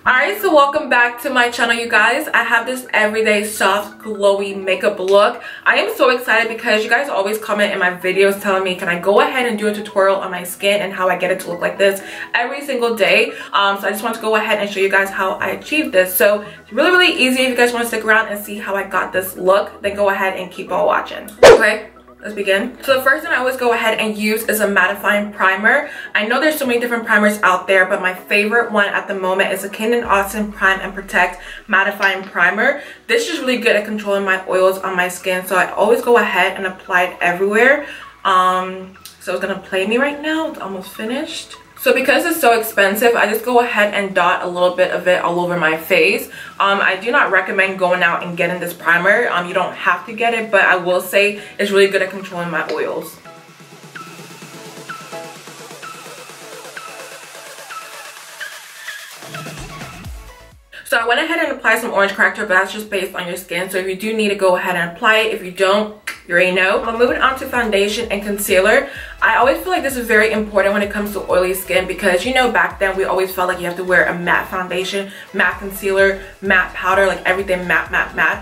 Alright, so welcome back to my channel, you guys. I have this everyday soft glowy makeup look. I am so excited because you guys always comment in my videos telling me can I go ahead and do a tutorial on my skin and how I get it to look like this every single day. So I just want to go ahead and show you guys how I achieved this. So it's really easy. If you guys want to stick around and see how I got this look, then go ahead and keep on watching. Okay, let's begin. So the first thing I always go ahead and use is a mattifying primer. I know there's so many different primers out there, but my favorite one at the moment is a Kingdom Austin Prime and Protect mattifying primer. This is really good at controlling my oils on my skin, so I always go ahead and apply it everywhere. So it's gonna play me right now. It's almost finished. So because it's so expensive, I just go ahead and dot a little bit of it all over my face. I do not recommend going out and getting this primer. You don't have to get it, but I will say it's really good at controlling my oils. So I went ahead and applied some orange corrector, but that's just based on your skin. So if you do need to go ahead and apply it. If you don't, you already know. I'm moving on to foundation and concealer. I always feel like this is very important when it comes to oily skin because, you know, back then we always felt like you have to wear a matte foundation, matte concealer, matte powder, like everything matte.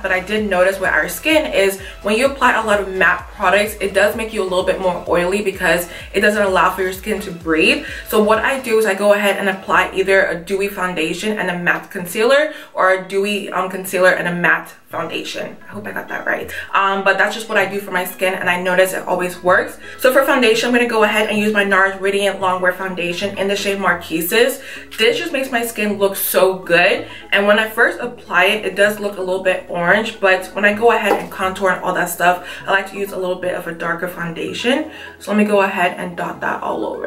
But I did notice with our skin is when you apply a lot of matte products, it does make you a little bit more oily because it doesn't allow for your skin to breathe. So what I do is I go ahead and apply either a dewy foundation and a matte concealer or a dewy concealer and a matte foundation. I hope I got that right. But that's just what I do for my skin, and I notice it always works. So for foundation, I'm going to go ahead and use my Nars Radiant Longwear foundation in the shade Marquises. This just makes my skin look so good, and when I first apply it, it does look a little bit orange, but when I go ahead and contour and all that stuff, I like to use a little bit of a darker foundation. So let me go ahead and dot that all over.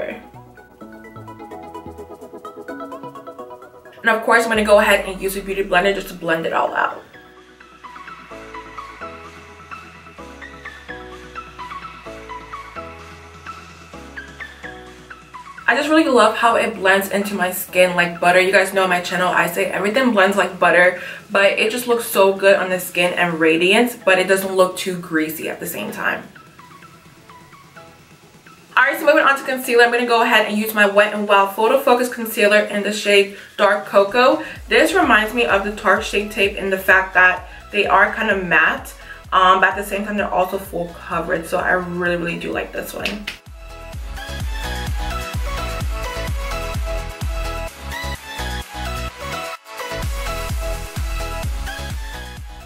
And of course, I'm going to go ahead and use a beauty blender just to blend it all out. I just really love how it blends into my skin like butter. You guys know on my channel I say everything blends like butter, but it just looks so good on the skin and radiant, but it doesn't look too greasy at the same time. Alright, so moving on to concealer, I'm going to go ahead and use my Wet n Wild Photo Focus Concealer in the shade Dark Cocoa. This reminds me of the Tarte Shape Tape in the fact that they are kind of matte, but at the same time they're also full coverage, so I really do like this one.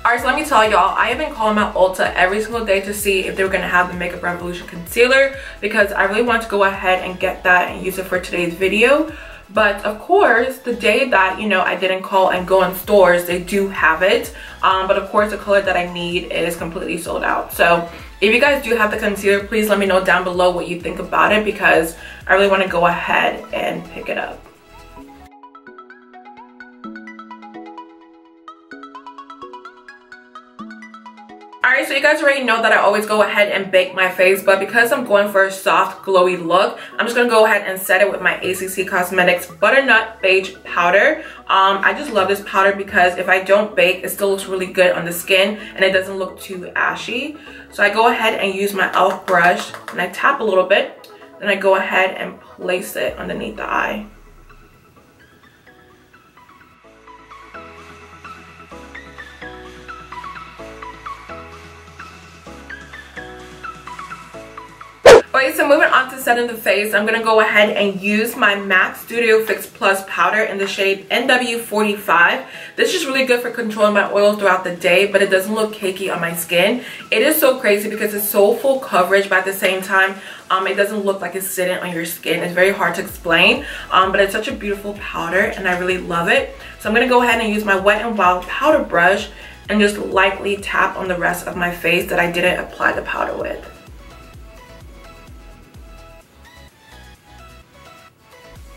Alright, so let me tell y'all, I have been calling my Ulta every single day to see if they were going to have the Makeup Revolution concealer because I really want to go ahead and get that and use it for today's video. But of course, the day that, you know, I didn't call and go in stores, they do have it. But of course, the color that I need is completely sold out. So if you guys do have the concealer, please let me know down below what you think about it because I really want to go ahead and pick it up. Alright, so you guys already know that I always go ahead and bake my face, but because I'm going for a soft, glowy look, I'm just going to go ahead and set it with my ACC Cosmetics Butternut Beige Powder. I just love this powder because if I don't bake, it still looks really good on the skin and it doesn't look too ashy. So I go ahead and use my e.l.f. brush and I tap a little bit, then I go ahead and place it underneath the eye. Alright, so moving on to setting the face, I'm going to go ahead and use my MAC Studio Fix Plus powder in the shade NW45. This is really good for controlling my oils throughout the day, but it doesn't look cakey on my skin. It is so crazy because it's so full coverage, but at the same time, it doesn't look like it's sitting on your skin. It's very hard to explain, but it's such a beautiful powder and I really love it. So I'm going to go ahead and use my Wet n Wild powder brush and just lightly tap on the rest of my face that I didn't apply the powder with.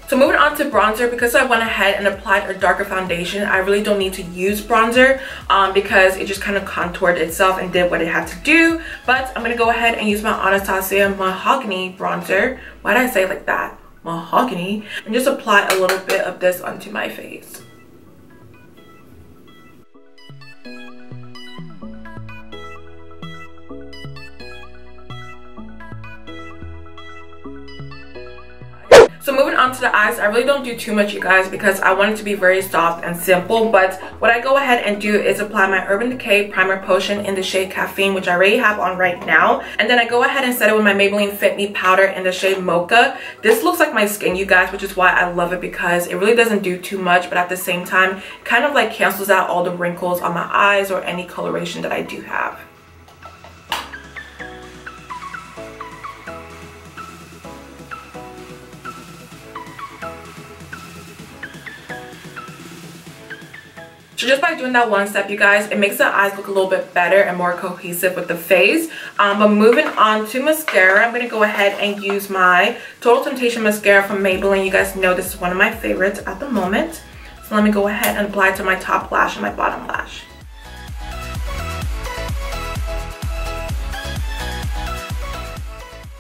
So moving on to bronzer, because I went ahead and applied a darker foundation, I really don't need to use bronzer because it just kind of contoured itself and did what it had to do. But I'm going to go ahead and use my Anastasia Mahogany bronzer. Why did I say it like that? Mahogany. And just apply a little bit of this onto my face. So moving on to the eyes, I really don't do too much, you guys, because I want it to be very soft and simple. But what I go ahead and do is apply my Urban Decay Primer Potion in the shade Caffeine, which I already have on right now. And then I go ahead and set it with my Maybelline Fit Me powder in the shade Mocha. This looks like my skin, you guys, which is why I love it, because it really doesn't do too much, but at the same time, kind of like cancels out all the wrinkles on my eyes or any coloration that I do have. So just by doing that one step, you guys, it makes the eyes look a little bit better and more cohesive with the face. But moving on to mascara, I'm going to go ahead and use my Total Temptation mascara from Maybelline. You guys know this is one of my favorites at the moment. So let me go ahead and apply it to my top lash and my bottom lash.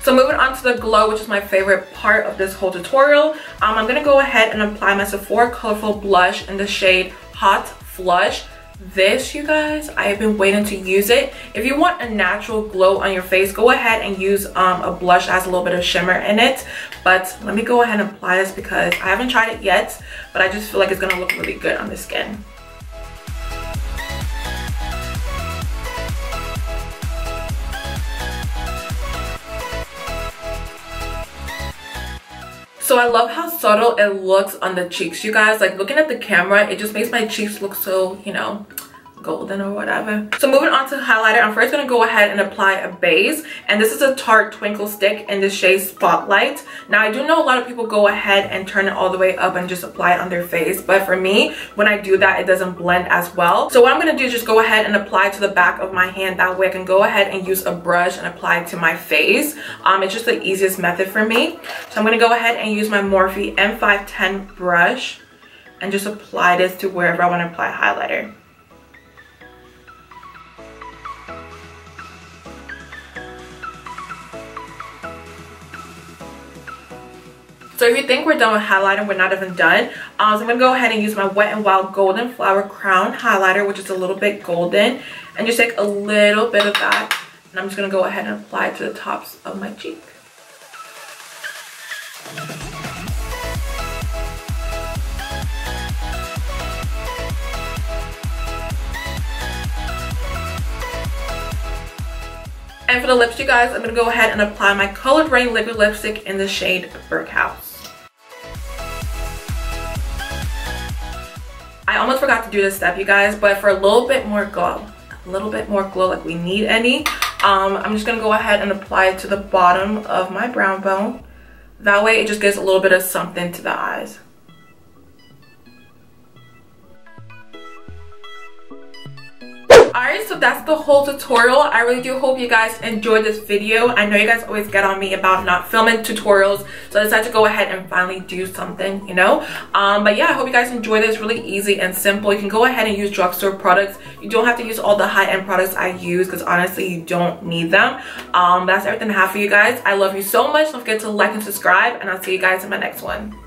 So moving on to the glow, which is my favorite part of this whole tutorial, I'm going to go ahead and apply my Sephora Colorful Blush in the shade Hot Flush. This, you guys, I have been waiting to use it. If you want a natural glow on your face, go ahead and use a blush that has a little bit of shimmer in it. But let me go ahead and apply this because I haven't tried it yet, but I just feel like it's going to look really good on the skin. So I love how subtle it looks on the cheeks, you guys. Like, looking at the camera, it just makes my cheeks look so, you know, golden or whatever. So moving on to highlighter, I'm first going to go ahead and apply a base, and this is a Tarte Twinkle stick in the shade Spotlight. Now I do know a lot of people go ahead and turn it all the way up and just apply it on their face, but for me, when I do that, it doesn't blend as well. So what I'm going to do is just go ahead and apply it to the back of my hand. That way I can go ahead and use a brush and apply it to my face. It's just the easiest method for me. So I'm going to go ahead and use my Morphe M510 brush and just apply this to wherever I want to apply highlighter. So if you think we're done with highlighter, we're not even done. So I'm going to go ahead and use my Wet n Wild Golden Flower Crown highlighter, which is a little bit golden. And just take a little bit of that. And I'm just going to go ahead and apply it to the tops of my cheek. And for the lips, you guys, I'm going to go ahead and apply my Colored Raine liquid lipstick in the shade Brick House. I almost forgot to do this step, you guys, but for a little bit more glow, like we need any, I'm just going to go ahead and apply it to the bottom of my brow bone. That way it just gives a little bit of something to the eyes. Alright, so that's the whole tutorial. I really do hope you guys enjoyed this video. I know you guys always get on me about not filming tutorials, so I decided to go ahead and finally do something, you know. But yeah, I hope you guys enjoyed this. Really easy and simple. You can go ahead and use drugstore products. You don't have to use all the high-end products I use because honestly, you don't need them. That's everything I have for you guys. I love you so much. Don't forget to like and subscribe, and I'll see you guys in my next one.